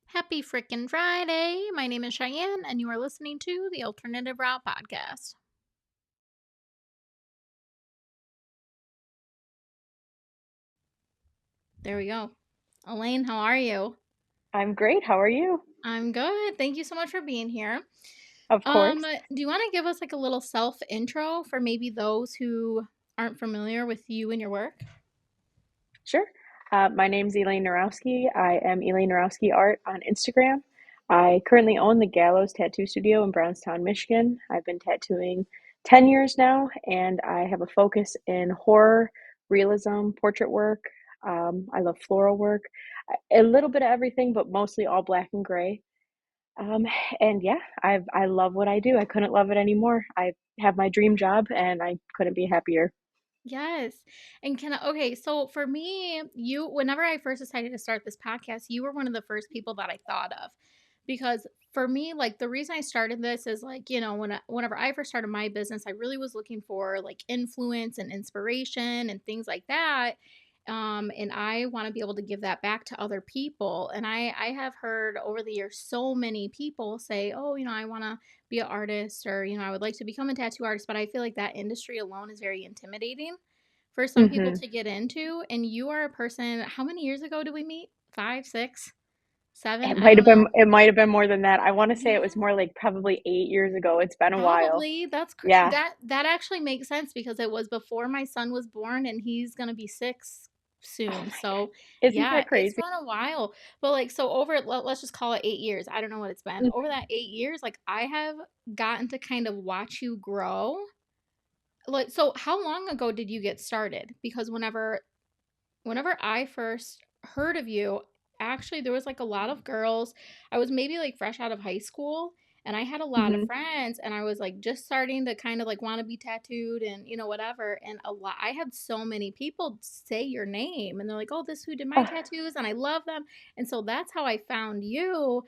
Happy frickin' Friday. My name is Cheyenne, and you are listening to the Alternative Route Podcast. There we go. Elaine, how are you? I'm great. How are you? I'm good. Thank you so much for being here. Of course. Do you want to give us like a little self intro for maybe those who aren't familiar with you and your work? Sure. My name's Elaine Nerowski. I am Elaine Nerowski Art on Instagram. I currently own the Gallows Tattoo Studio in Brownstown, Michigan. I've been tattooing 10 years now, and I have a focus in horror, realism, portrait work. I love floral work, a little bit of everything, but mostly all black and gray. Um, and yeah, I love what I do. I couldn't love it anymore. I have my dream job, and I couldn't be happier. Yes. And okay, so for me, whenever I first decided to start this podcast, you were one of the first people that I thought of. Because for me, like the reason I started this is like, whenever I first started my business, I really was looking for like influence and inspiration and things like that. And I want to be able to give that back to other people. And I have heard over the years so many people say, oh, I want to be an artist, or I would like to become a tattoo artist, but I feel like that industry alone is very intimidating for some people hmm to get into. And you are a person, how many years ago did we meet? Five, six, seven? It I might don't have been know. it might have been more than that. I want to say it was Yeah, more like probably 8 years ago. It's been a while. probably. Yeah. That actually makes sense because it was before my son was born, and he's gonna be six Oh soon. my God. So Isn't yeah, that it's crazy? been a while. But like, so let's just call it 8 years. I don't know what it's been. Over that 8 years, like I have gotten to kind of watch you grow. Like, so how long ago did you get started? Because whenever I first heard of you, actually there was like a lot of girls. I was maybe like fresh out of high school, and I had a lot of hmm friends, and I was like just starting to kind of like want to be tattooed and whatever. And I had so many people say your name, and they're like, "Oh, this who did my Oh, tattoos," and I love them. And so that's how I found you.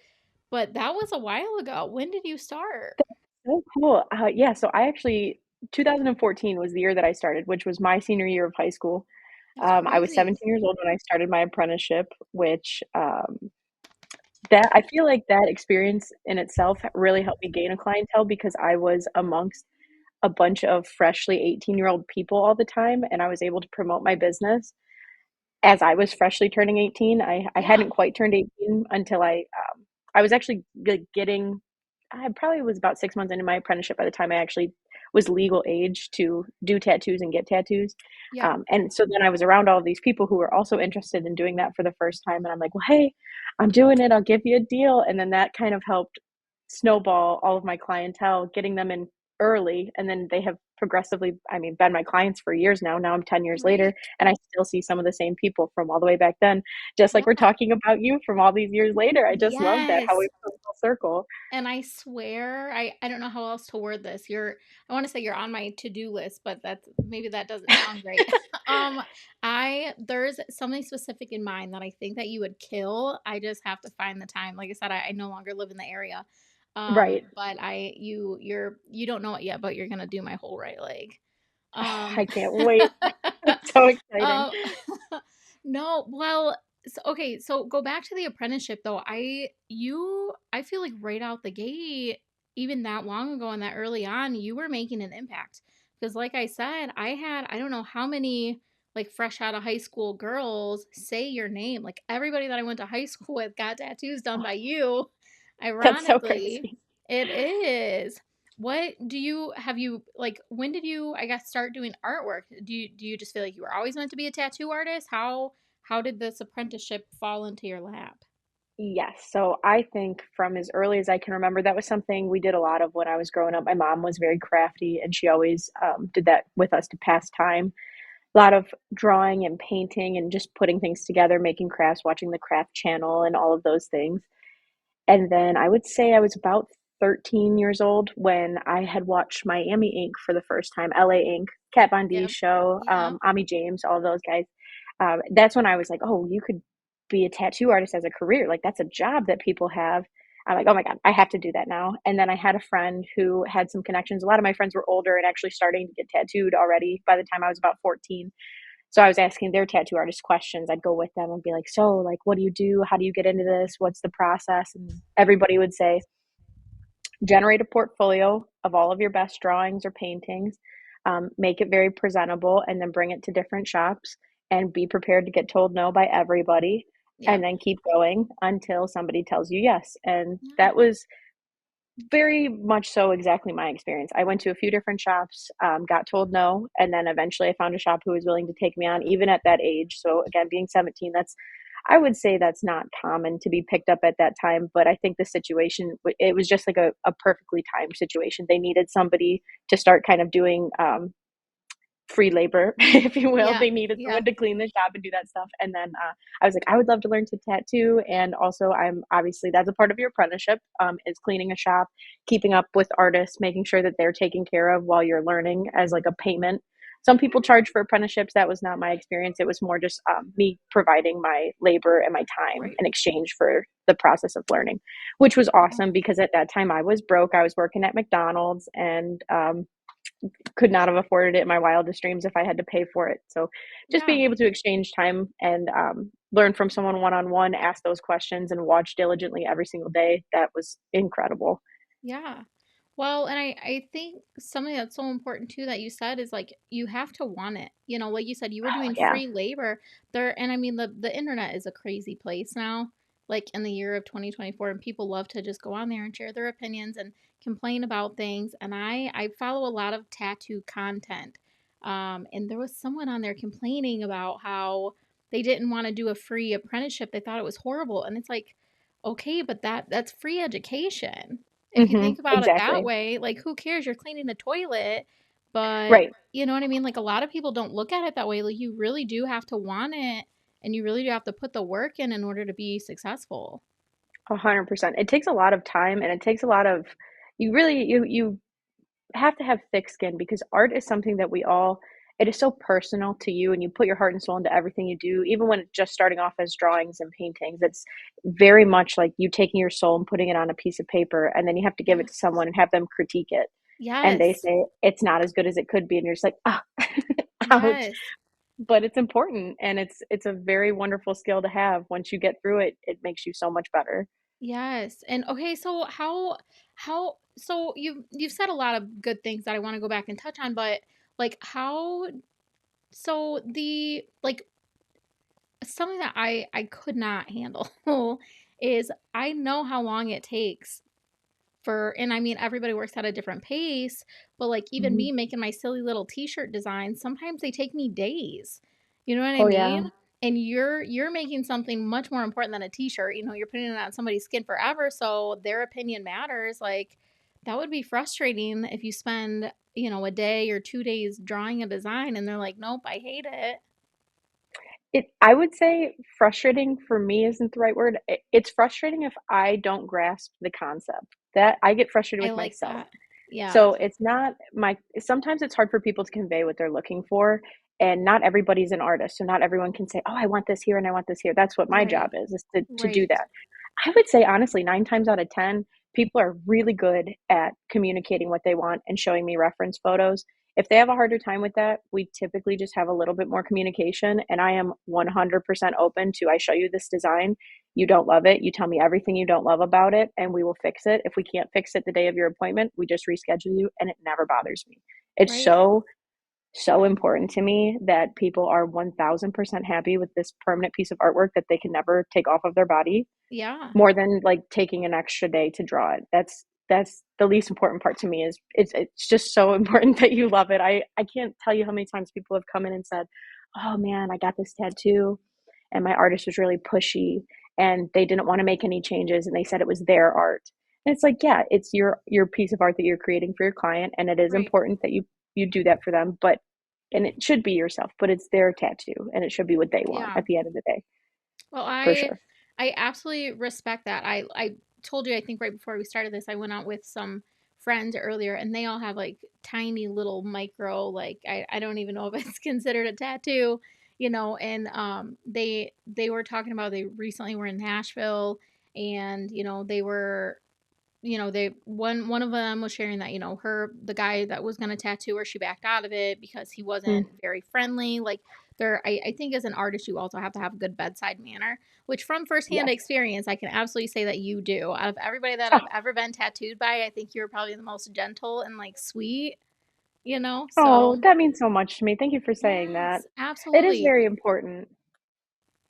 But that was a while ago. When did you start? so cool. Yeah, so I actually 2014 was the year that I started, which was my senior year of high school. That's I was crazy. 17 years old when I started my apprenticeship, which that I feel like that experience in itself really helped me gain a clientele because I was amongst a bunch of freshly 18-year-old people all the time, and I was able to promote my business as I was freshly turning 18. I Yeah. hadn't quite turned 18 until I was actually like getting I probably was about 6 months into my apprenticeship by the time I actually was legal age to do tattoos and get tattoos. Yeah. And so then I was around all of these people who were also interested in doing that for the first time. And I'm like, well, hey, I'm doing it. I'll give you a deal. And then that kind of helped snowball all of my clientele, getting them in early. And then they have progressively, I mean, been my clients for years now. Now I'm 10 years later, Great. and I still see some of the same people from all the way back then, just like we're Yeah. talking about you from all these years later. I just love that, how Yes. we come full circle. And I swear, I don't know how else to word this. I want to say you're on my to-do list, but maybe that doesn't sound great. um, there's something specific in mind that I think that you would kill. I just have to find the time. Like I said, I no longer live in the area. Right. But you don't know it yet, but you're gonna do my whole right leg. I Um, can't wait. It's so exciting. um, no, well, okay, so go back to the apprenticeship though. I feel like right out the gate, even that long ago and that early on, you were making an impact. Because like I said, I don't know how many like fresh out of high school girls say your name. Like everybody that I went to high school with got tattoos done by you. That's so Ironically, crazy. it is. What do you have you like when did you I guess start doing artwork? Do you just feel like you were always meant to be a tattoo artist? How did this apprenticeship fall into your lap? Yes. So I think from as early as I can remember, that was something we did a lot of when I was growing up. My mom was very crafty, and she always did that with us to pass time. A lot of drawing and painting and just putting things together, making crafts, watching the craft channel, and all of those things. And then I would say I was about 13 years old when I had watched Miami Ink. For the first time, LA Ink, Kat Von Yeah. D's show, Yeah. Ami James, all of those guys. That's when I was like, oh, you could be a tattoo artist as a career. Like, that's a job that people have. I'm like, oh my God, I have to do that now. And then I had a friend who had some connections. A lot of my friends were older and actually starting to get tattooed already by the time I was about 14. So I was asking their tattoo artist questions. I'd go with them and be like, "So, like, what do you do? How do you get into this? What's the process?" And everybody would say, generate a portfolio of all of your best drawings or paintings, make it very presentable, and then bring it to different shops and be prepared to get told no by everybody, Yeah. and then keep going until somebody tells you yes. And Yeah. that was very much so exactly my experience. I went to a few different shops, got told no, and then eventually I found a shop who was willing to take me on, even at that age. So again, being 17, that's I would say that's not common to be picked up at that time, but I think the situation it was just like a perfectly timed situation. They needed somebody to start kind of doing free labor, if you will. Yeah. They needed Yeah. someone to clean the shop and do that stuff. And then I was like, I would love to learn to tattoo. And also, I'm obviously that's a part of your apprenticeship is cleaning a shop, keeping up with artists, making sure that they're taken care of while you're learning as like a payment. Some people charge for apprenticeships. That was not my experience. It was more just me providing my labor and my time Right. in exchange for the process of learning, which was Wow. awesome because at that time I was broke. I was working at McDonald's and could not have afforded it in my wildest dreams if I had to pay for it. So just Yeah. being able to exchange time and learn from someone one on one, ask those questions, and watch diligently every single day, that was incredible. Yeah. Well, and I think something that's so important too that you said is like you have to want it. You know, like you said, you were Oh, doing yeah. free labor there, and I mean the internet is a crazy place now, like in the year of 2024, and people love to just go on there and share their opinions and complain about things. And I follow a lot of tattoo content, and there was someone on there complaining about how they didn't want to do a free apprenticeship. They thought it was horrible, and it's like, okay, but that's free education if you think about it that Exactly. way. Like, who cares? You're cleaning the toilet, but Right. you know what I mean? Like, a lot of people don't look at it that way. Like, you really do have to want it, and you really do have to put the work in order to be successful. 100%. It takes a lot of time and it takes a lot of you really you have to have thick skin because art is something that we all it is so personal to you and you put your heart and soul into everything you do even when it's just starting off as drawings and paintings. It's very much like you taking your soul and putting it on a piece of paper and then you have to give it to Yes. someone and have them critique it and they Yes. say it's not as good as it could be and you're just like ah ouch, Yes. but it's important and it's a very wonderful skill to have. Once you get through it it makes you so much better. Yes. And okay, so how so you've said a lot of good things that I want to go back and touch on, but like how so the like something that I could not handle is I know how long it takes for, and I mean everybody works at a different pace, but like even Mhm. me making my silly little t-shirt designs, sometimes they take me days. You know what I Oh yeah. mean? And you're making something much more important than a t-shirt. You know, you're putting it on somebody's skin forever, so their opinion matters. Like that would be frustrating if you spend, you know, a day or 2 days drawing a design and they're like, "Nope, I hate it." I would say frustrating for me isn't the right word. It's frustrating if I don't grasp the concept. That I get frustrated I with like myself. that. Yeah. So it's not my sometimes it's hard for people to convey what they're looking for, and not everybody's an artist, so not everyone can say, "Oh, I want this here and I want this here." That's what my job Right. is to do Right. that. I would say honestly, 9 times out of 10, people are really good at communicating what they want and showing me reference photos. If they have a harder time with that, we typically just have a little bit more communication, and I am 100% open to, "I show you this design, you don't love it, you tell me everything you don't love about it, and we will fix it. If we can't fix it the day of your appointment, we just reschedule you," and it never bothers me. It's Right. so important to me that people are 1000% happy with this permanent piece of artwork that they can never take off of their body Yeah. more than, like, taking an extra day to draw it. That's the least important part to me is it's just so important that you love it. I can't tell you how many times people have come in and said, "Oh, man, I got this tattoo, and my artist was really pushy, and they didn't wanna make any changes, and they said it was their art." And it's like, yeah, it's your piece of art that you're creating for your client, and it is Right. important that you do that for them, but and it should be yourself, but it's their tattoo, and it should be what they want Yeah. at the end of the day, Well, for sure. I absolutely respect that. I told you I think right before we started this, I went out with some friends earlier and they all have like tiny little micro like I don't even know if it's considered a tattoo, you know, and they were talking about they recently were in Nashville and you know, they were you know, they one of them was sharing that, you know, the guy that was gonna tattoo her, she backed out of it because he Mm, wasn't very friendly. Like I think as an artist, you also have to have a good bedside manner, which from firsthand Yes. experience, I can absolutely say that you do. Out of everybody that Oh, I've ever been tattooed by, I think you're probably the most gentle and like sweet, you know? oh, So that means so much to me. Thank you for saying that. yes, It is absolutely. very important.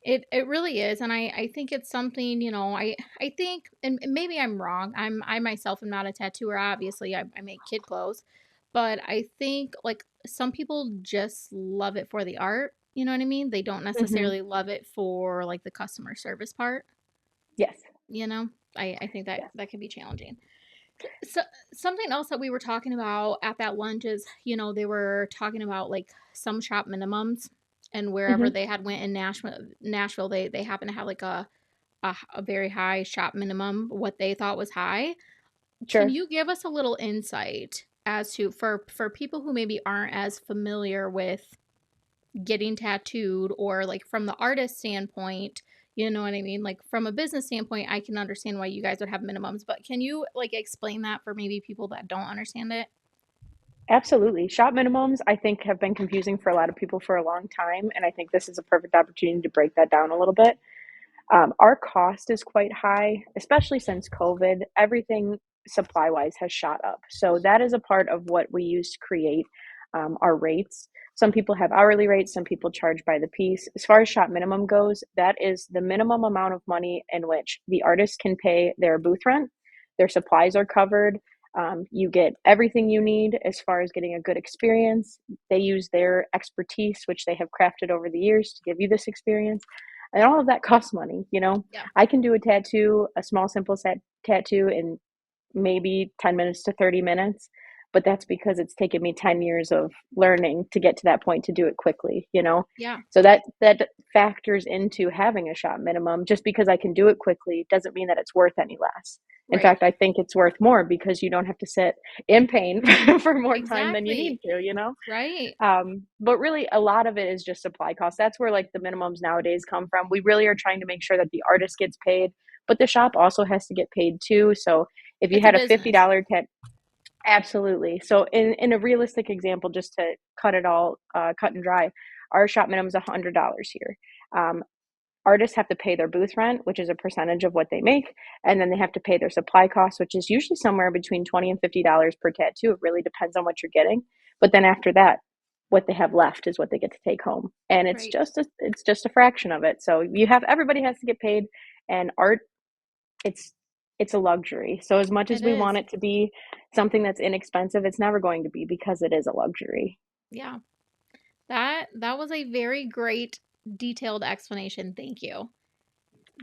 It really is, and I think it's something, you know, I think, and maybe I'm wrong. I myself am not a tattooer. Obviously, I make kid clothes, but I think like some people just love it for the art. You know what I mean? They don't Hmm. necessarily love it for like the customer service part. Yes. You know, I think that Yes. that can be challenging. So something else that we were talking about at that lunch is, you know, they were talking about like some shop minimums, and wherever Hmm. they had went in Nashville, they happen to have like a very high shop minimum, what they thought was high. Can Sure. you give us a little insight as to for people who maybe aren't as familiar with getting tattooed, or like from the artist standpoint, you know what I mean? Like from a business standpoint, I can understand why you guys would have minimums, but can you like explain that for maybe people that don't understand it? Absolutely. Shop minimums, I think, have been confusing for a lot of people for a long time. And I think this is a perfect opportunity to break that down a little bit. Our cost is quite high, especially since COVID. Everything supply wise has shot up. So that is a part of what we use to create our rates. Some people have hourly rates, some people charge by the piece. As far as shop minimum goes, that is the minimum amount of money in which the artist can pay their booth rent, their supplies are covered. You get everything you need as far as getting a good experience. They use their expertise, which they have crafted over the years, to give you this experience. And all of that costs money, you know. Yeah, I can do a tattoo, a small, simple set tattoo in maybe 10 minutes to 30 minutes, but that's because it's taken me 10 years of learning to get to that point to do it quickly, you know. yeah, So that factors into having a shop minimum. Just because I can do it quickly doesn't mean that it's worth any less. In right, fact, I think it's worth more because you don't have to sit in pain for more time than you need exactly, to, you know. right. But really, a lot of it is just supply costs. That's where like the minimums nowadays come from. We really are trying to make sure that the artist gets paid, but the shop also has to get paid too. So if you It's a had a business, $50 tat, absolutely. So in a realistic example, just to cut it all cut and dry, our shop minimum is $100 here. Um, Artists have to pay their booth rent, which is a percentage of what they make, and then they have to pay their supply costs, which is usually somewhere between $20 and $50 per tattoo. It really depends on what you're getting. But then after that, what they have left is what they get to take home, and right. it's just a fraction of it. So you have everybody has to get paid, and art, it's it's a luxury. So as much as It we want is. it to be something that's inexpensive, it's never going to be because it is a luxury. Yeah. That was a very great detailed explanation. Thank you.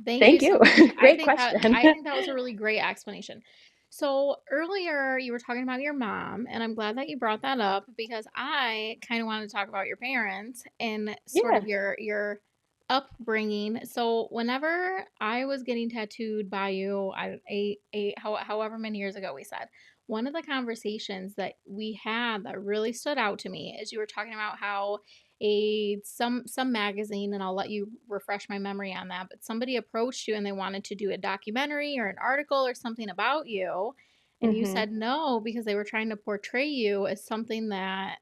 Thank you Thank you. so much. Great question. I think that was a really great explanation. So earlier you were talking about your mom, and I'm glad that you brought that up because I kind of wanted to talk about your parents and sort Yeah. of your upbringing. So whenever I was getting tattooed by you, however many years ago we said, one of the conversations that we had that really stood out to me is you were talking about how some magazine, and I'll let you refresh my memory on that, but somebody approached you and they wanted to do a documentary or an article or something about you, and you Hmm. said no because they were trying to portray you as something that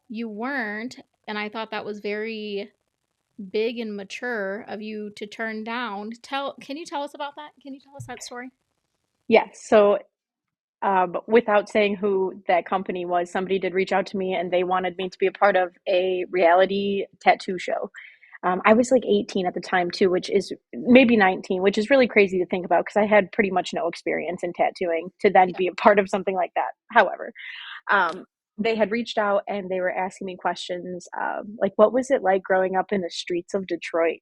you weren't. And I thought that was very big and mature of you to turn down. Can you tell us about that? Can you tell us that story? Yes. So without saying who that company was, somebody did reach out to me and they wanted me to be a part of a reality tattoo show. I was like 18 at the time too, which is maybe 19, which is really crazy to think about because I had pretty much no experience in tattooing to then Yeah, be a part of something like that. However, um, they had reached out and they were asking me questions like, what was it like growing up in the streets of Detroit?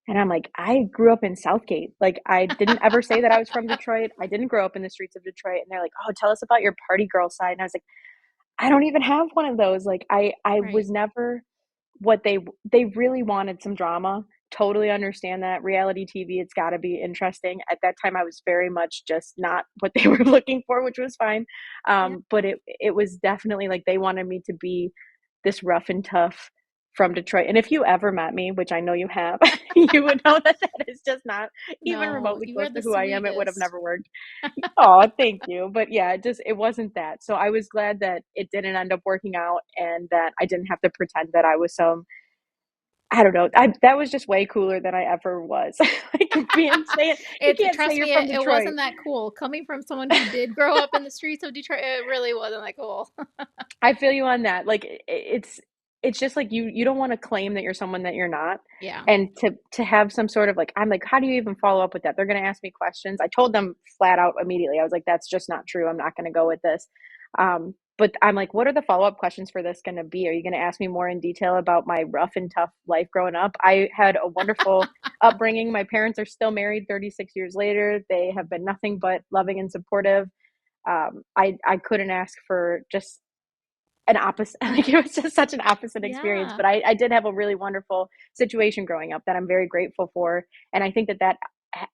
And I'm like, I grew up in Southgate. Like, I didn't ever say that I was from Detroit. I didn't grow up in the streets of Detroit. And they're like, oh, tell us about your party girl side. And I was like, I don't even have one of those. Like, I right. was never what they really wanted some drama. Totally understand that. Reality TV, it's got to be interesting. At that time, I was very much just not what they were looking for, which was fine. Yeah. But it was definitely like they wanted me to be this rough and tough from Detroit. And if you ever met me, which I know you have, you would know that that is just not even No, remotely you close are the to who I am. It would have sweetest. never worked. Oh, thank you. But yeah, it wasn't that. So I was glad that it didn't end up working out and that I didn't have to pretend that I was some I don't know. That was just way cooler than I ever was. Like being saying you It's can't say trust you're me, from it Detroit. wasn't that cool. Coming from someone who did grow up in the streets of Detroit, it really wasn't that cool. I feel you on that. Like it's just like you don't want to claim that you're someone that you're not. Yeah. And to have some sort of like I'm like, how do you even follow up with that? They're going to ask me questions. I told them flat out immediately. I was like, that's just not true. I'm not going to go with this. But I'm like, what are the follow up questions for this going to be? Are you going to ask me more in detail about my rough and tough life growing up? I had a wonderful upbringing. My parents are still married 36 years later. They have been nothing but loving and supportive. I couldn't ask for just an opposite like it was just such an opposite experience, Yeah. but I did have a really wonderful situation growing up that I'm very grateful for, and I think that that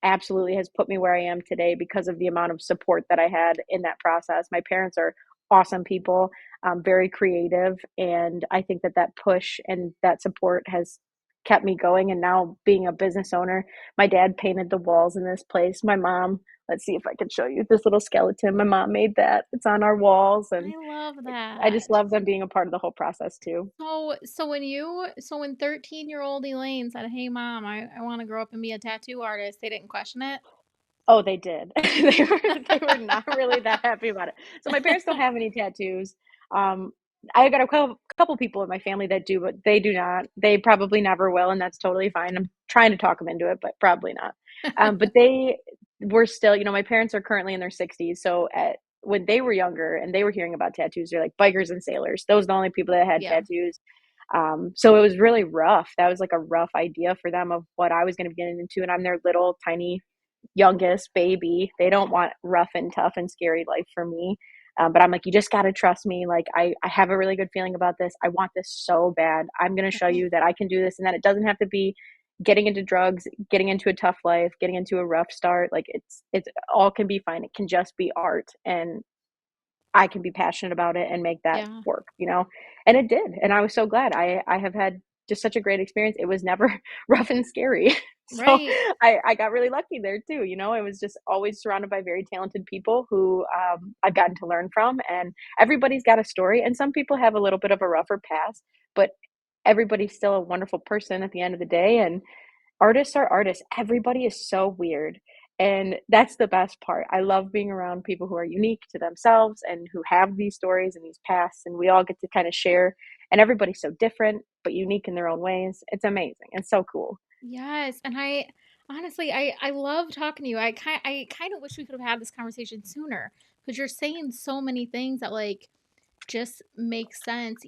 absolutely has put me where I am today because of the amount of support that I had in that process. My parents are awesome people, very creative, and I think that that push and that support has kept me going. And now being a business owner, my dad painted the walls in this place. My mom, let's see if I can show you this little skeleton. My mom made that. It's on our walls, and I love I just that. love them being a part of the whole process too. So when 13-year-old Elaine said, "Hey mom, I want to grow up and be a tattoo artist," they didn't question it? Oh, they did. They were not really that happy about it. So my parents don't have any tattoos. Um, I got a couple people in my family that do, but they do not. They probably never will, and that's totally fine. I'm trying to talk them into it, but probably not. But they were still, my parents are currently in their 60s. So when they were younger and they were hearing about tattoos, they're like bikers and sailors. Those are the only people that had Yeah. tattoos. So it was really rough. That was like a rough idea for them of what I was going to be getting into, and I'm their little tiny youngest baby. They don't want rough and tough and scary life for me. But I'm like, you just got to trust me. Like, I have a really good feeling about this. I want this so bad. I'm going to show Right. you that I can do this and that it doesn't have to be getting into drugs, getting into a tough life, getting into a rough start. Like, it's all can be fine. It can just be art. And I can be passionate about it and make that Yeah. work. And it did. And I was so glad. I have had just such a great experience. It was never rough and scary. So Right. I got really lucky there too. I was just always surrounded by very talented people who I've gotten to learn from. And everybody's got a story. And some people have a little bit of a rougher past, but everybody's still a wonderful person at the end of the day. And artists are artists. Everybody is so weird. And that's the best part. I love being around people who are unique to themselves and who have these stories and these pasts, and we all get to kind of share. And everybody's so different, but unique in their own ways. It's amazing. It's so cool. Yes, and I honestly I love talking to you. I kind of wish we could have had this conversation sooner because you're saying so many things that like just make sense.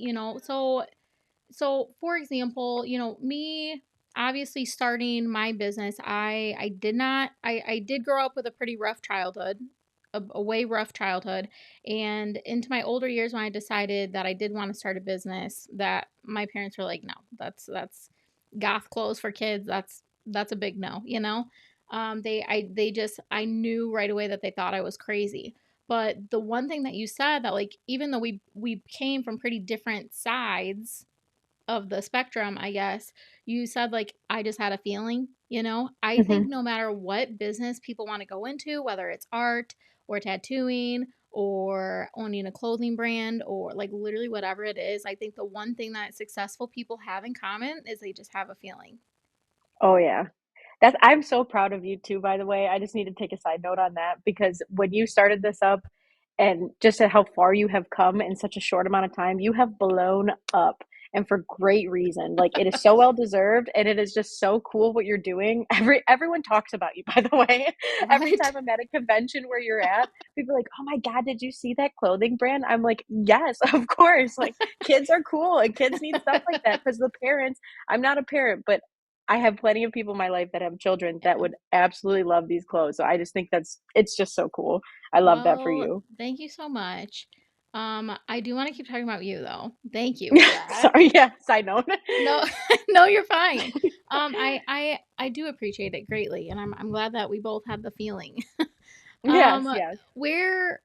So for example, me obviously starting my business, I did not I did grow up with a pretty rough childhood, a way rough childhood, and into my older years when I decided that I did want to start a business, that my parents were like, no, that's goth clothes for kids. That's a big no. They knew right away that they thought I was crazy. But the one thing that you said, that like even though we came from pretty different sides of the spectrum, I guess, you said like I just had a feeling. I think Hmm. no matter what business people want to go into, whether it's art or tattooing or owning a clothing brand or like literally whatever it is, I think the one thing that successful people have in common is they just have a feeling. Oh, yeah. I'm so proud of you too, by the way. I just need to take a side note on that because when you started this up and just at how far you have come in such a short amount of time, you have blown up and for great reason. Like it is so well deserved and it is just so cool what you're doing. Everyone talks about you, by the way. Every What? time I'm at a convention where you're at, people are like, "Oh my God, did you see that clothing brand?" I'm like, "Yes, of course." Like kids are cool and kids need stuff like that because the parents, I'm not a parent, but I have plenty of people in my life that have children that Yeah. would absolutely love these clothes. So I just think it's just so cool. I love that for Well, you. thank you so much. I do want to keep talking about you though. Thank you for that. Sorry, yeah, side note. No, no, you're fine. I do appreciate it greatly, and I'm glad that we both had the feeling. Yes, Um, yes. where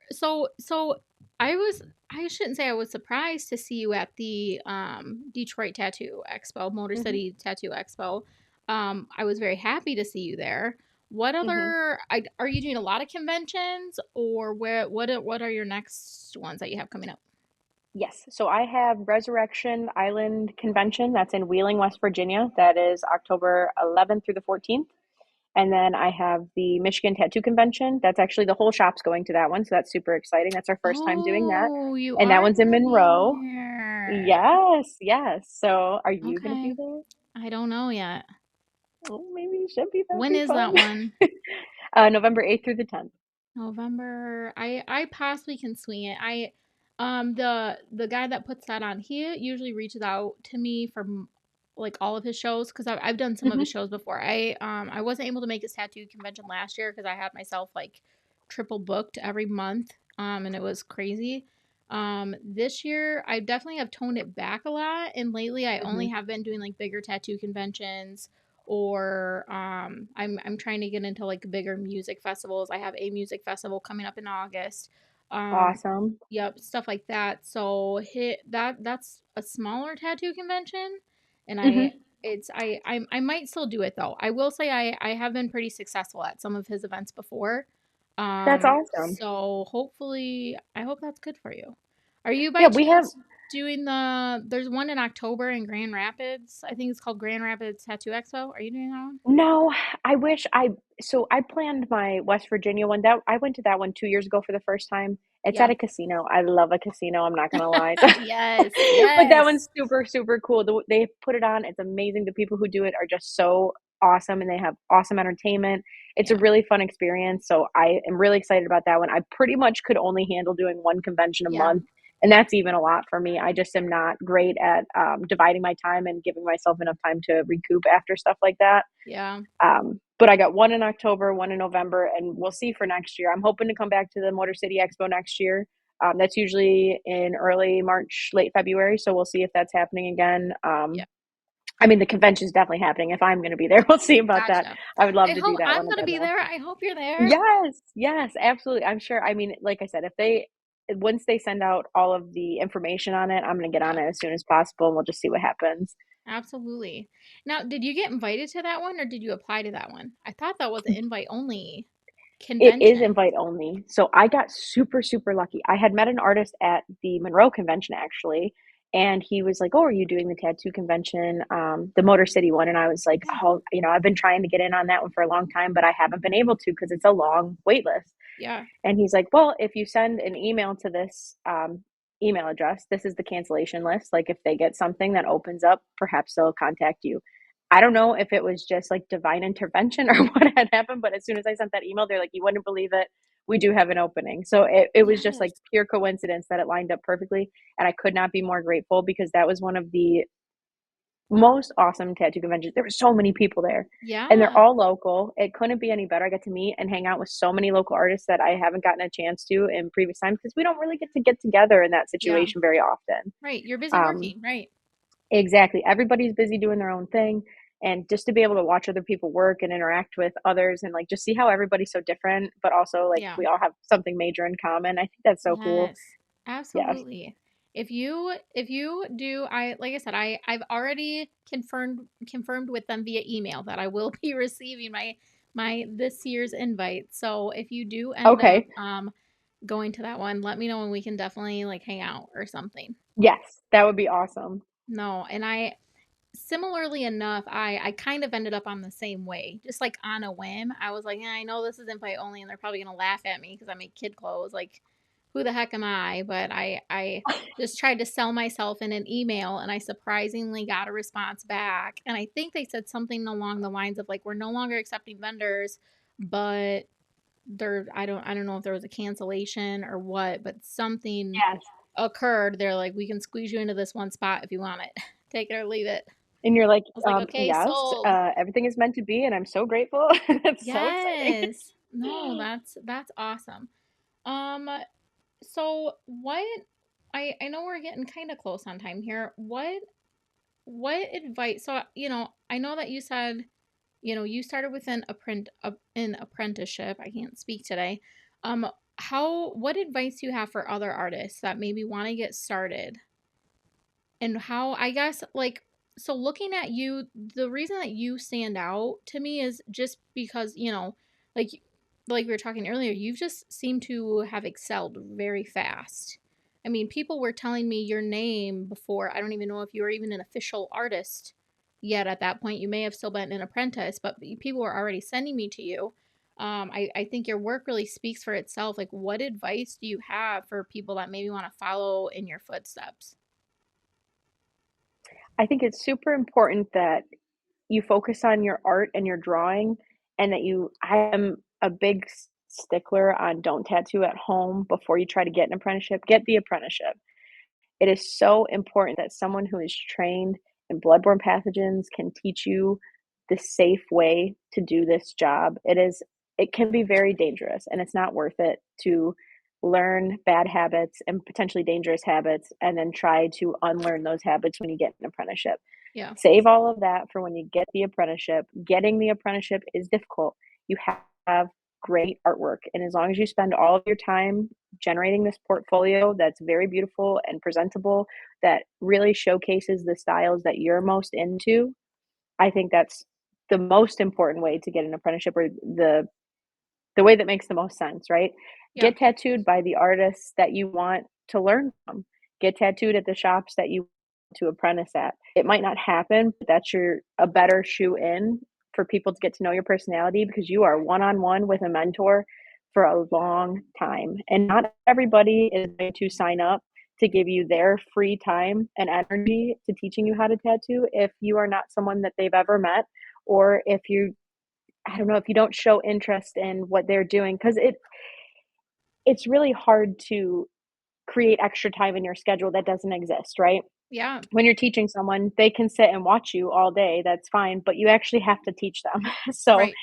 I shouldn't say I was surprised to see you at the Detroit Tattoo Expo, Motor Mhm, City Tattoo Expo. I was very happy to see you there. What mhm. other are you doing a lot of conventions, or what are your next ones that you have coming up? Yes. So I have Resurrection Island Convention. That's in Wheeling, West Virginia. That is October 11th through the 14th. And then I have the Michigan Tattoo Convention. That's actually the whole shop's going to that one. So that's super exciting. That's our first time doing that. Oh, you And that are one's in gonna be Monroe. there. Yes, yes. So are you going to be Okay. there? I don't know yet. Oh, maybe you should be. That'd When be is fun. that one? November 8th through the 10th. November. I possibly can swing it. The guy that puts that on, he usually reaches out to me for like all of his shows because I've done some of his Hmm. shows before. I wasn't able to make his tattoo convention last year because I had myself like triple booked every month. And it was crazy. This year I definitely have toned it back a lot, and lately I only Hmm. have been doing like bigger tattoo conventions, or I'm trying to get into like bigger music festivals. I have a music festival coming up in August. Um, Awesome. yep, stuff like that. So hit that's a smaller tattoo convention, and Hmm. I might still do it though. I will say I have been pretty successful at some of his events before. That's awesome. So hopefully I hope that's good for you. Are you by Yeah, we have. chance doing there's one in October in Grand Rapids. I think it's called Grand Rapids Tattoo Expo. Are you doing that one? No, I wish I so I planned my West Virginia one. That I went to that one 2 years ago for the first time. It's at Yeah. a casino. I love a casino, I'm not gonna lie. Yes, But that yes. one's super, super cool. They put it on. It's amazing. The people who do it are just so awesome and they have awesome entertainment. It's a Yeah. really fun experience. So I am really excited about that one. I pretty much could only handle doing one convention a Yeah. month. And that's even a lot for me. I just am not great at dividing my time and giving myself enough time to recoup after stuff like that. Yeah. But I got one in October, one in November, and we'll see for next year. I'm hoping to come back to the Motor City Expo next year. That's usually in early March, late February. So we'll see if that's happening again. Yeah. I mean, the convention's definitely happening. If I'm going to be there, we'll see about that. Gotcha. I would love I to do hope that I'm one gonna again, be though. there. I hope you're there. Yes, yes, absolutely. I'm sure. I mean, like I said, if they once they send out all of the information on it, I'm going to get on Yeah. it as soon as possible, and we'll just see what happens. Absolutely. Now, did you get invited to that one or did you apply to that one? I thought that was an invite only It is convention. invite only. So I got super, super lucky. I had met an artist at the Monroe convention actually, and he was like, "Oh, are you doing the tattoo convention, the Motor City one?" And I was like, Yeah. "Oh, I've been trying to get in on that one for a long time, but I haven't been able to because it's a long wait list." Yeah. And he's like, "Well, if you send an email to this email address, this is the cancellation list. Like, if they get something that opens up, perhaps they'll contact you." I don't know if it was just like divine intervention or what had happened, but as soon as I sent that email, they're like, "You wouldn't believe it. We do have an opening." So it was just like Yes. pure coincidence that it lined up perfectly. And I could not be more grateful because that was one of the most awesome tattoo conventions. There were so many people there, and they're Yeah. all local. It couldn't be any better. I got to meet and hang out with so many local artists that I haven't gotten a chance to in previous times because we don't really get together in that Yeah. situation very often. Right. You're busy Um, working. Right. exactly. Everybody's busy doing their own thing. And just to be able to watch other people work and interact with others and like just see how everybody's so different, but also like Yeah. we all have something major in common. I think that's so cool. Yes. Yes. Absolutely. If you do, I like I said, I've already confirmed with them via email that I will be receiving my this year's invite. So if you do end up Okay. going to that one, let me know and we can definitely like hang out or something. Yes. That would be awesome. No, and I similarly enough, I kind of ended up on the same way, just like on a whim. I was like, yeah, I know this is invite only, and they're probably gonna laugh at me because I make kid clothes. Like, who the heck am I? But I just tried to sell myself in an email, and I surprisingly got a response back. And I think they said something along the lines of like, we're no longer accepting vendors, but I don't know if there was a cancellation or what, but something Yes. occurred. They're like, we can squeeze you into this one spot if you want it. Take it or leave it. And you're like, I was like, okay, yes, sold. everything is meant to be, and I'm so grateful. That's so exciting. Yes. No, that's awesome. Um, so what I know we're getting kind of close on time here. What advice? So, I know that you said, you started with an apprenticeship. I can't speak today. What advice do you have for other artists that maybe want to get started? And how, I guess, like, so looking at you, the reason that you stand out to me is just because, like like we were talking earlier, you've just seemed to have excelled very fast. I mean, people were telling me your name before. I don't even know if you were even an official artist yet at that point. You may have still been an apprentice, but people were already sending me to you. I think your work really speaks for itself. Like, what advice do you have for people that maybe want to follow in your footsteps? I think it's super important that you focus on your art and your drawing, and that you I am a big stickler on don't tattoo at home before you try to get an apprenticeship. Get the apprenticeship. It is so important that someone who is trained in bloodborne pathogens can teach you the safe way to do this job. It can be very dangerous, and it's not worth it to learn bad habits and potentially dangerous habits and then try to unlearn those habits when you get an apprenticeship. Yeah. Save all of that for when you get the apprenticeship. Getting the apprenticeship is difficult. You have great artwork, and as long as you spend all of your time generating this portfolio that's very beautiful and presentable, that really showcases the styles that you're most into, I think that's the most important way to get an apprenticeship, or the way that makes the most sense, right? Yeah. Get tattooed by the artists that you want to learn from. Get tattooed at the shops that you want to apprentice at. It might not happen, but that's your a better shoe in for people to get to know your personality, because you are one on one with a mentor for a long time. And not everybody is going to sign up to give you their free time and energy to teaching you how to tattoo if you are not someone that they've ever met, or if you I don't know, if you don't show interest in what they're doing, because it's really hard to create extra time in your schedule that doesn't exist, right? Yeah. When you're teaching someone, they can sit and watch you all day, that's fine, but you actually have to teach them. So, Right.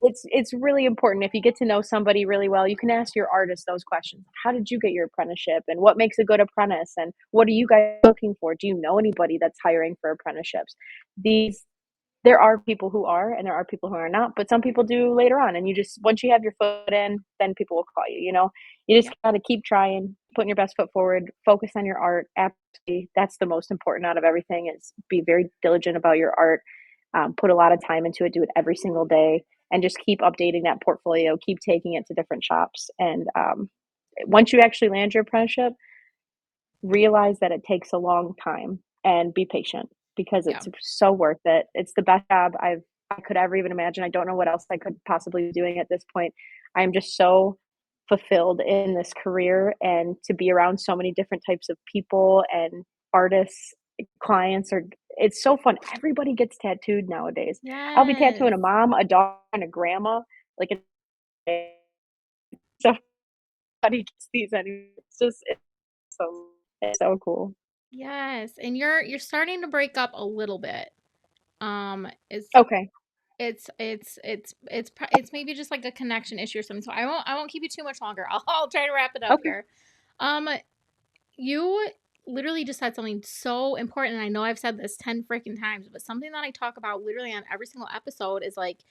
it's really important if you get to know somebody really well, you can ask your artist those questions. "How did you get your apprenticeship, and what makes a good apprentice, and what are you guys looking for? Do you know anybody that's hiring for apprenticeships?" These There are people who are, and there are people who are not, but some people do later on, and you just once you have your foot in, then people will call you, you know? You just Yeah. gotta keep trying, putting your best foot forward, focus on your art. Absolutely, that's the most important out of everything, is be very diligent about your art, put a lot of time into it, do it every single day, and just keep updating that portfolio, keep taking it to different shops, and, once you actually land your apprenticeship, realize that it takes a long time and be patient, because Yeah. it's so worth it. It's the best job I could ever even imagine. I don't know what else I could possibly be doing at this point. I'm just so fulfilled in this career, and to be around so many different types of people and artists, clients are it's so fun. Everybody gets tattooed nowadays. I'll be Yes. tattooing a mom, a daughter, and a grandma, like, so everybody gets these anyway. It's so cool. Yes. And you're starting to break up a little bit. Is Okay. it's maybe just like a connection issue or something. So I won't keep you too much longer. I'll try to wrap it up Okay. here. Um, you literally just said something so important. And I know I've said this 10 freaking times, but something that I talk about literally on every single episode is like,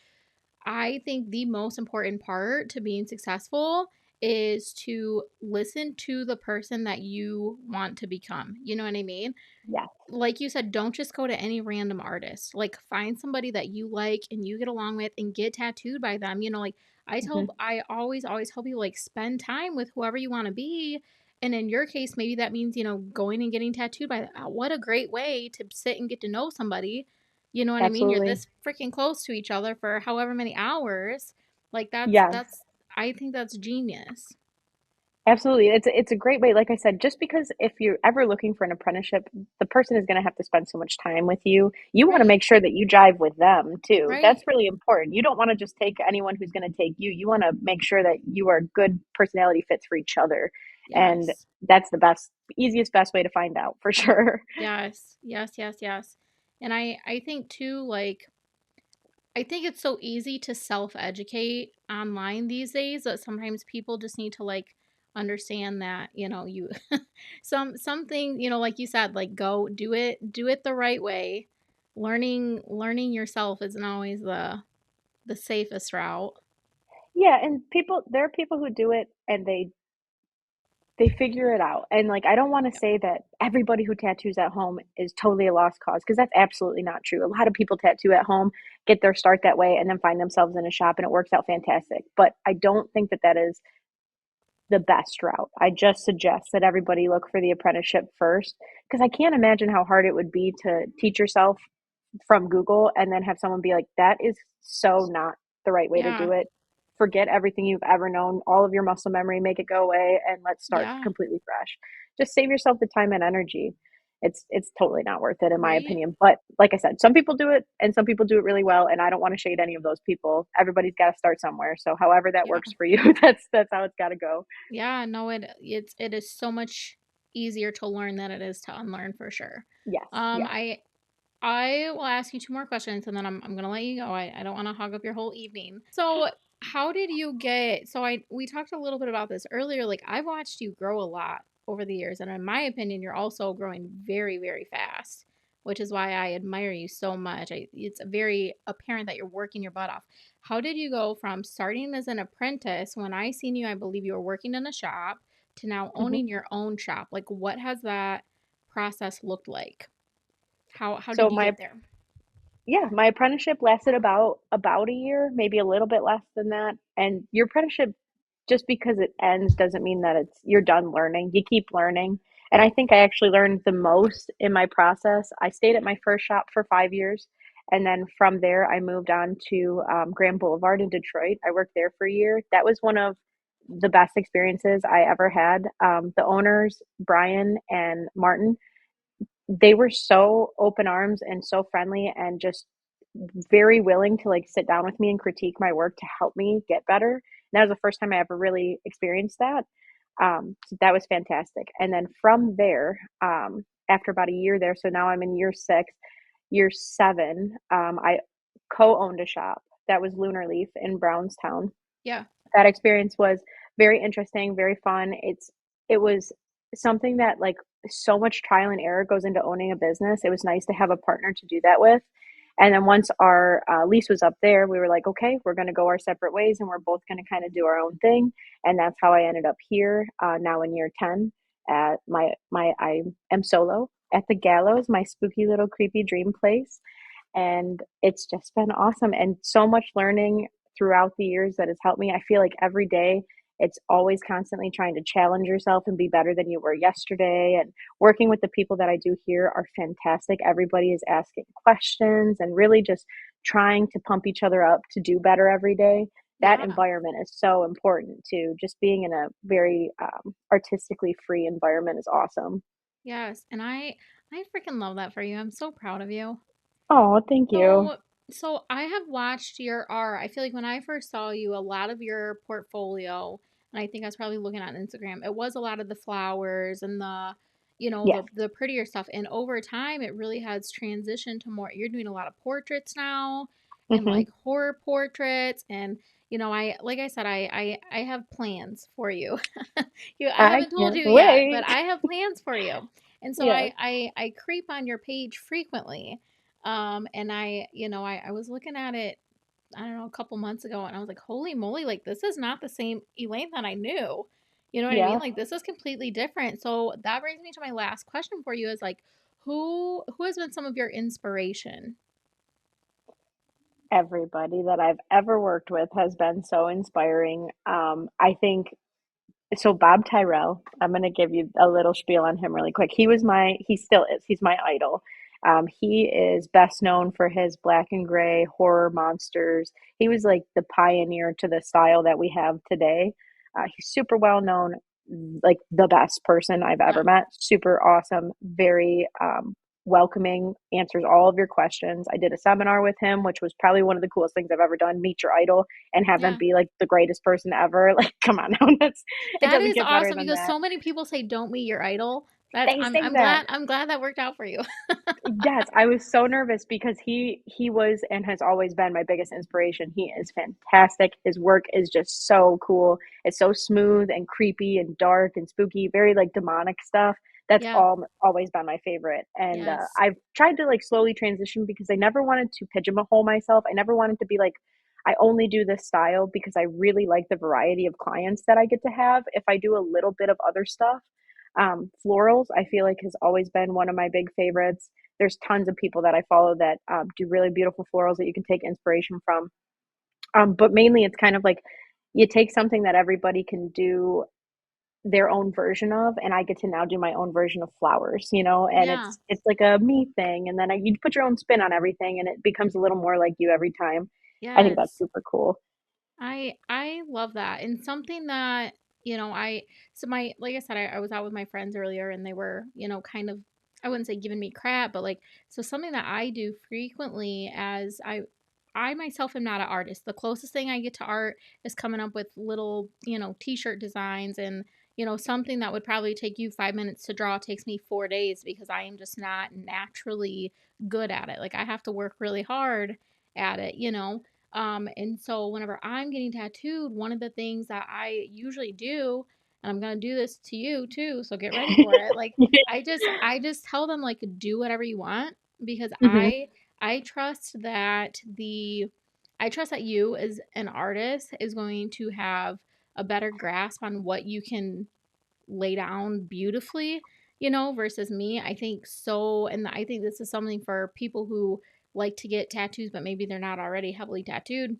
I think the most important part to being successful is to listen to the person that you want to become. You know what I mean? Yeah. Like you said, don't just go to any random artist. Like find somebody that you like and you get along with and get tattooed by them. You know, like Mhm. I always tell people like spend time with whoever you want to be. And in your case, maybe that means, going and getting tattooed by them. What a great way to sit and get to know somebody. You know what I mean? You're Absolutely. this freaking close to each other for however many hours. Like Yes. I think that's genius. Absolutely. It's a great way, like I said, just because if you're ever looking for an apprenticeship, the person is gonna have to spend so much time with you. You wanna Right. make sure that you jive with them too. That's Right. really important. You don't wanna just take anyone who's gonna take you. You wanna make sure that you are good personality fits for each other, and Yes. that's the easiest, best way to find out for sure. Yes. Yes, yes, yes. And I think too, like, I think it's so easy to self-educate online these days that sometimes people just need to like understand that, you something, like you said, like go do it the right way. Learning yourself isn't always the safest route. Yeah, and there are people who do it and they figure it out, and, like, I don't wanna Yeah. say that everybody who tattoos at home is totally a lost cause, because that's absolutely not true. A lot of people tattoo at home, get their start that way, and then find themselves in a shop, and it works out fantastic, but I don't think that that is the best route. I just suggest that everybody look for the apprenticeship first because I can't imagine how hard it would be to teach yourself from Google and then have someone be like, that is so not the right way to Yeah. do it. Forget everything you've ever known, all of your muscle memory, make it go away, and let's start Yeah. completely fresh. Just save yourself the time and energy. It's totally not worth it in my Right? opinion. But like I said, some people do it and some people do it really well, and I don't want to shade any of those people. Everybody's got to start somewhere. So however that Yeah. works for you, that's how it's got to go. Yeah, no, it is so much easier to learn than it is to unlearn for sure. Yes, Um, yes. I I will ask you two more questions and then I'm gonna let you go. I don't want to hog up your whole evening. So how did you get so I we talked a little bit about this earlier. Like I've watched you grow a lot over the years, and in my opinion, you're also growing very, very fast, which is why I admire you so much. It's very apparent that you're working your butt off. How did you go from starting as an apprentice when I seen you, I believe you were working in a shop, to now Mhm. owning your own shop? Like what has that process looked like? How So did you my get there? Yeah, my apprenticeship lasted about a year, maybe a little bit less than that. And your apprenticeship, just because it ends doesn't mean that you're done learning. You keep learning. And I think I actually learned the most in my process. I stayed at my first shop for 5 years. And then from there, I moved on to Grand Boulevard in Detroit. I worked there for a year. That was one of the best experiences I ever had. The owners, Brian and Martin, they were so open arms and so friendly and just very willing to like sit down with me and critique my work to help me get better. And that was the first time I ever really experienced that. So that was fantastic. And then from there, after about a year there, so now I'm in year 6, year 7, I co-owned a shop that was Lunar Leaf in Brownstown. Yeah. That experience was very interesting, very fun. It was something that like so much trial and error goes into owning a business. It was nice to have a partner to do that with. And then once our lease was up there, we were like, okay, we're going to go our separate ways and we're both going to kind of do our own thing. And that's how I ended up here now in year 10 at I am solo at the Gallows, my spooky little creepy dream place, and it's just been awesome and so much learning throughout the years that has helped me. I feel like every day it's always constantly trying to challenge yourself and be better than you were yesterday. And working with the people that I do here are fantastic. Everybody is asking questions and really just trying to pump each other up to do better every day. That Yeah. environment is so important too. Just being in a very artistically free environment is awesome. Yes. And I freaking love that for you. I'm so proud of you. Oh, thank you. So so I have watched your art. I feel like when I first saw you, a lot of your portfolio, and I think I was probably looking on Instagram, it was a lot of the flowers and the Yes. the prettier stuff. And over time it really has transitioned to more you're doing a lot of portraits now and Hmm. like horror portraits and I like I said, I have plans for you. I I haven't told can't you yet, but wait. I have plans for you. And so Yes. I creep on your page frequently. And I was looking at it, I don't know, a couple months ago, and I was like, holy moly, like this is not the same Elaine that I knew. You know what I mean? Yeah. Like this is completely different. So that brings me to my last question for you is like, who has been some of your inspiration? Everybody that I've ever worked with has been so inspiring. I think so. Bob Tyrell, I'm going to give you a little spiel on him really quick. He still is, he's my idol. He is best known for his black and gray horror monsters. He was like the pioneer to the style that we have today. He's super well known, like the best person I've ever Yeah. met. Super awesome, very welcoming, answers all of your questions. I did a seminar with him, which was probably one of the coolest things I've ever done. Meet your idol and have them Yeah. be like the greatest person ever. Like, come on now, it That doesn't is get better awesome than because that. so many people say don't meet your idol. That's They I'm say I'm that. glad I'm glad that worked out for you. Yes, I was so nervous because he was and has always been my biggest inspiration. He is fantastic. His work is just so cool. It's so smooth and creepy and dark and spooky, very like demonic stuff. That's Yeah. all always been my favorite. And Yes. I've tried to like slowly transition because I never wanted to pigeonhole myself. I never wanted to be like I only do this style because I really like the variety of clients that I get to have. If I do a little bit of other stuff, florals, I feel like has always been one of my big favorites. There's tons of people that I follow that do really beautiful florals that you can take inspiration from. But mainly it's kind of like you take something that everybody can do their own version of, and I get to now do my own version of flowers, and Yeah. it's like a me thing, and then you put your own spin on everything, and it becomes a little more like you every time. I think that's Yes. super cool. I love that. And something that, I so my like I said, I was out with my friends earlier and they were, kind of, I wouldn't say giving me crap, but like, so something that I do frequently, as I myself am not an artist. The closest thing I get to art is coming up with little, t-shirt designs, and something that would probably take you 5 minutes to draw takes me 4 days because I am just not naturally good at it. Like, I have to work really hard at it. And so whenever I'm getting tattooed, one of the things that I usually do, and I'm gonna do this to you too, so get ready for it. Like, Yeah. I just tell them, like, do whatever you want, because Mhm. I trust that you as an artist is going to have a better grasp on what you can lay down beautifully, versus me. I think so, and I think this is something for people who like to get tattoos, but maybe they're not already heavily tattooed.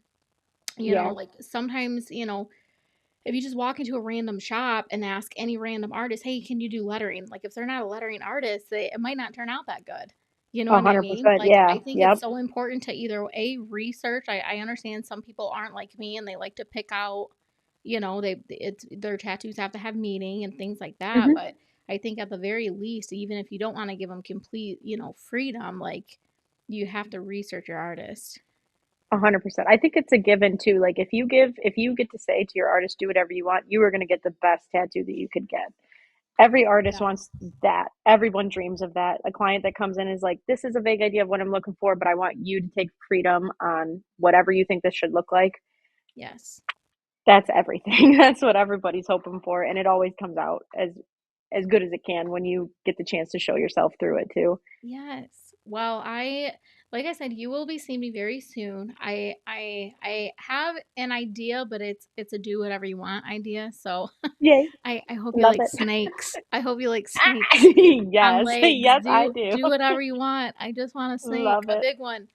Yeah, Like, sometimes, if you just walk into a random shop and ask any random artist, hey, can you do lettering? Like, if they're not a lettering artist, it might not turn out that good. You know what I mean? 100%, Like, yeah, I think it's yep. so important to either A, research. I understand some people aren't like me and they like to pick out, it's their tattoos have to have meaning and things like that. Mhm. But I think at the very least, even if you don't want to give them complete, freedom, like, you have to research your artist. 100%. I think it's a given too, like, if you get to say to your artist, "Do whatever you want," you are gonna get the best tattoo that you could get. Every artist wants Yes. that. Everyone dreams of that. A client that comes in is like, "This is a vague idea of what I'm looking for, but I want you to take freedom on whatever you think this should look like." Yes. That's everything. That's what everybody's hoping for, and it always comes out as good as it can when you get the chance to show yourself through it too. Yes. Well, like I said, you will be seeing me very soon. I have an idea, but it's a do whatever you want idea. So Yay, I hope you love like it. snakes. I hope you like Ah! snakes on Yes, legs. yes, I Do do. do whatever you want. I just want a snake, Love a it, big one.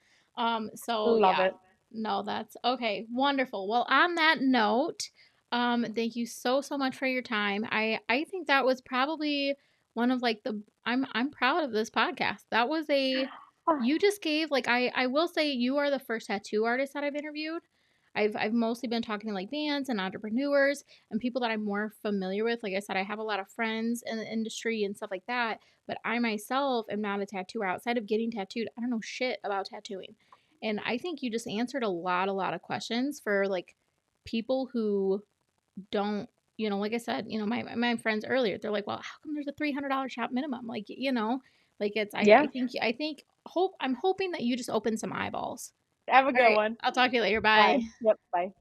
So love yeah. it. No, that's okay. Wonderful. Well, on that note, thank you so much for your time. I think that was probably one of, like, the I'm proud of this podcast. That was a Ah, You just gave, like, I will say you are the first tattoo artist that I've interviewed. I've mostly been talking to, like, bands and entrepreneurs and people that I'm more familiar with. Like I said, I have a lot of friends in the industry and stuff like that, but I myself am not a tattooer. Outside of getting tattooed, I don't know shit about tattooing. And I think you just answered a lot of questions for, like, people who don't, like I said, my friends earlier, they're like, well, how come there's a $300 shop minimum? Like, like, it's, yeah, I'm hoping that you just open some eyeballs. have a All good right. one. I'll talk to you later. Bye. Bye. Yep, bye.